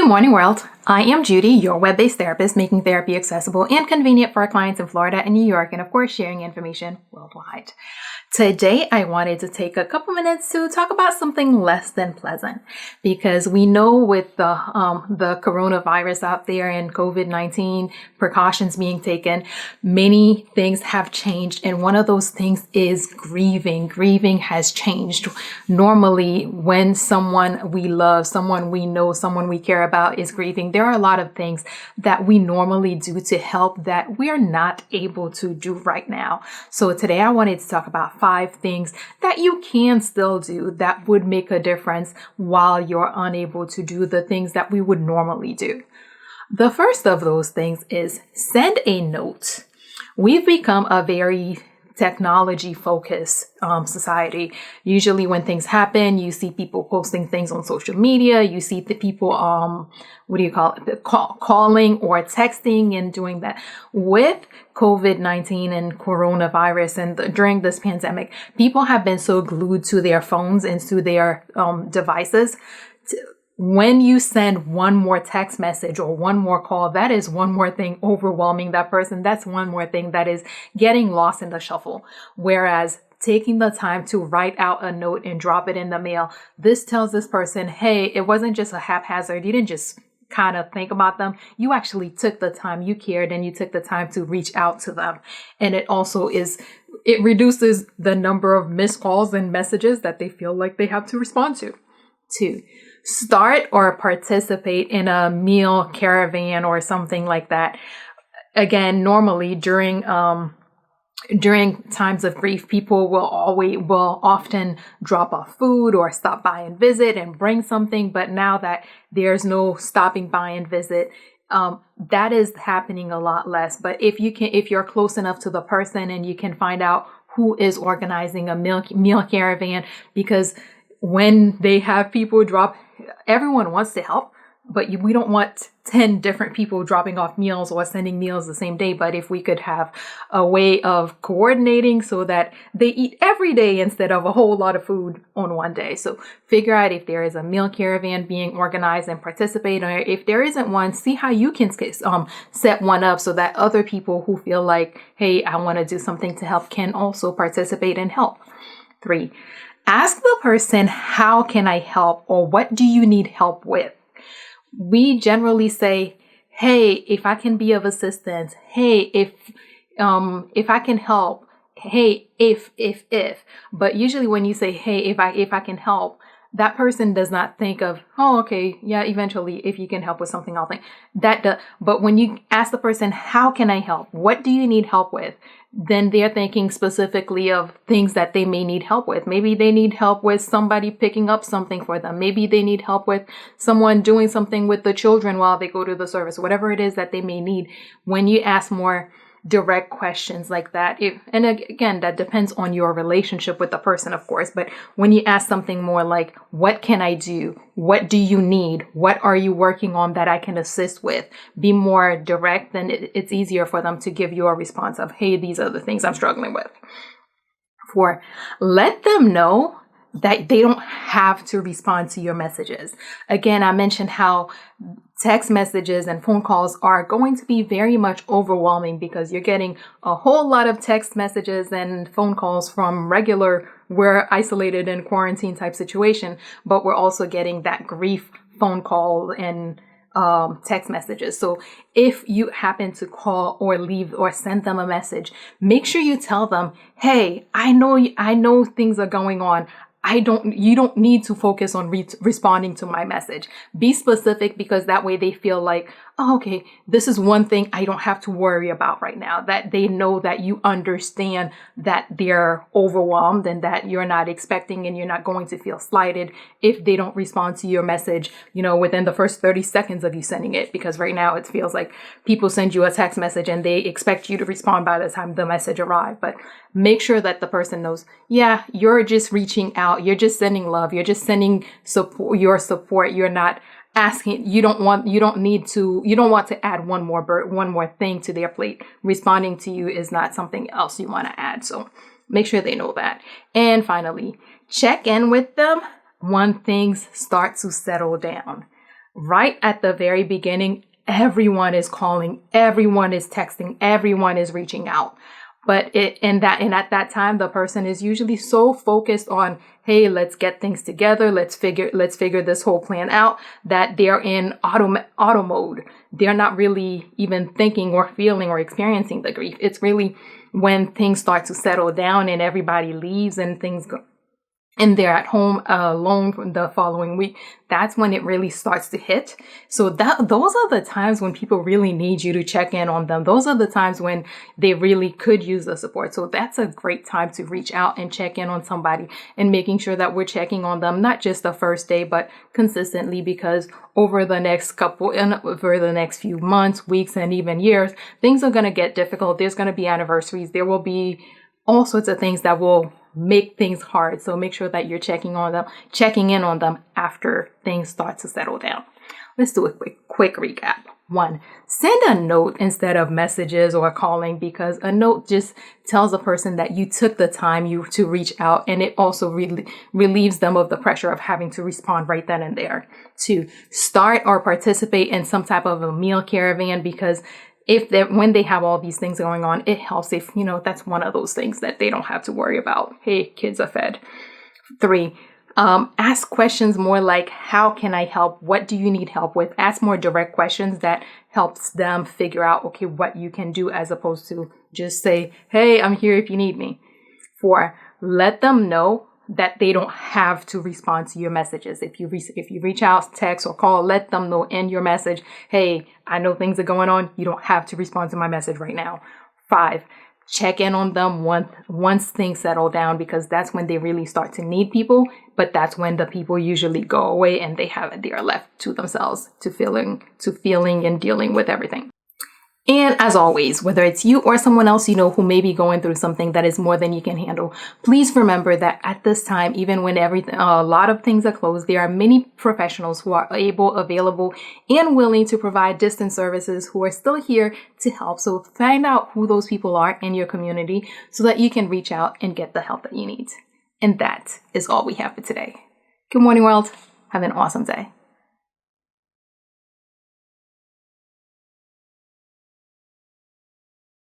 morning, world. I am Judy, your web-based therapist, making therapy accessible and convenient for our clients in Florida and New York, and of course, sharing information worldwide. Today, I wanted to take a couple minutes to talk about something less than pleasant, because we know with the coronavirus out there and COVID-19 precautions being taken, many things have changed, and one of those things is grieving. Grieving has changed. Normally, when someone we love, someone we know, someone we care about is grieving, there are a lot of things that we normally do to help that we are not able to do right now. So today, I wanted to talk about 5 things that you can still do that would make a difference while you're unable to do the things that we would normally do. The first of those things is send a note. We've become a very technology-focused society. Usually when things happen, you see people posting things on social media. You see the people, calling or texting and doing that. With COVID-19 and coronavirus and during this pandemic, people have been so glued to their phones and to their devices. When you send one more text message or one more call, that is one more thing overwhelming that person. That's one more thing that is getting lost in the shuffle. Whereas taking the time to write out a note and drop it in the mail, this tells this person, hey, it wasn't just a haphazard. You didn't just kind of think about them. You actually took the time, you cared, and you took the time to reach out to them. And it also it reduces the number of missed calls and messages that they feel like they have to respond to. 2, start or participate in a meal caravan or something like that. Again, normally during times of grief, people will often drop off food or stop by and visit and bring something. But now that there's no stopping by and visit, that is happening a lot less. But if you're close enough to the person and you can find out who is organizing a meal caravan, because when they have people drop, everyone wants to help, but we don't want 10 different people dropping off meals or sending meals the same day. But if we could have a way of coordinating so that they eat every day instead of a whole lot of food on one day. So figure out if there is a meal caravan being organized and participate, or if there isn't one, see how you can set one up so that other people who feel like, hey, I want to do something to help can also participate and help. 3, ask the person, how can I help, or what do you need help with? We generally say, hey, if I can be of assistance, hey, if I can help, hey, if. But usually when you say, hey, if I can help, that person does not think of, oh, okay, yeah, eventually, if you can help with something, I'll think but when you ask the person, how can I help? What do you need help with? Then they're thinking specifically of things that they may need help with. Maybe they need help with somebody picking up something for them. Maybe they need help with someone doing something with the children while they go to the service, whatever it is that they may need. When you ask more direct questions like that, and again, that depends on your relationship with the person, of course, but when you ask something more like, what can I do? What do you need? What are you working on that I can assist with? Be more direct, then it's easier for them to give you a response of, hey, these are the things I'm struggling with. 4, let them know that they don't have to respond to your messages. Again, I mentioned how text messages and phone calls are going to be very much overwhelming because you're getting a whole lot of text messages and phone calls from we're isolated in quarantine type situation, but we're also getting that grief phone call and text messages. So if you happen to call or leave or send them a message, make sure you tell them, hey, I know things are going on. You don't need to focus on responding to my message. Be specific, because that way they feel like, oh, okay, this is one thing I don't have to worry about right now. That they know that you understand that they're overwhelmed and that you're not expecting and you're not going to feel slighted if they don't respond to your message, within the first 30 seconds of you sending it. Because right now it feels like people send you a text message and they expect you to respond by the time the message arrives. But make sure that the person knows, yeah, you're just reaching out. You're just sending love. You're just sending support. You're not asking, you don't want to add one more thing to their plate. Responding to you is not something else you want to add. So make sure they know that. And finally, check in with them when things start to settle down. Right at the very beginning, everyone is calling, everyone is texting, everyone is reaching out. But at that time, the person is usually so focused on, hey, let's get things together, let's figure this whole plan out, that they're in auto mode. They're not really even thinking or feeling or experiencing the grief. It's really when things start to settle down and everybody leaves and things go, and they're at home alone the following week, that's when it really starts to hit. So those are the times when people really need you to check in on them. Those are the times when they really could use the support. So that's a great time to reach out and check in on somebody, and making sure that we're checking on them, not just the first day, but consistently, because over the next few months, weeks, and even years, things are going to get difficult. There's going to be anniversaries. There will be all sorts of things that will make things hard. So make sure that you're checking in on them after things start to settle down. Let's do a quick recap. 1, send a note instead of messages or calling, because a note just tells a person that you took the time to reach out, and it also relieves them of the pressure of having to respond right then and there. 2, start or participate in some type of a meal caravan, because when they have all these things going on, it helps if, that's one of those things that they don't have to worry about. Hey, kids are fed. 3, ask questions more like, how can I help? What do you need help with? Ask more direct questions that helps them figure out, okay, what you can do, as opposed to just say, hey, I'm here if you need me. 4, let them know that they don't have to respond to your messages. If you reach out, text, or call, let them know in your message, hey, I know things are going on. You don't have to respond to my message right now. 5, check in on them once things settle down, because that's when they really start to need people. But that's when the people usually go away and they are left to themselves, to feeling and dealing with everything. And as always, whether it's you or someone else you know who may be going through something that is more than you can handle, please remember that at this time, even when a lot of things are closed, there are many professionals who are available, and willing to provide distance services, who are still here to help. So find out who those people are in your community so that you can reach out and get the help that you need. And that is all we have for today. Good morning, world. Have an awesome day.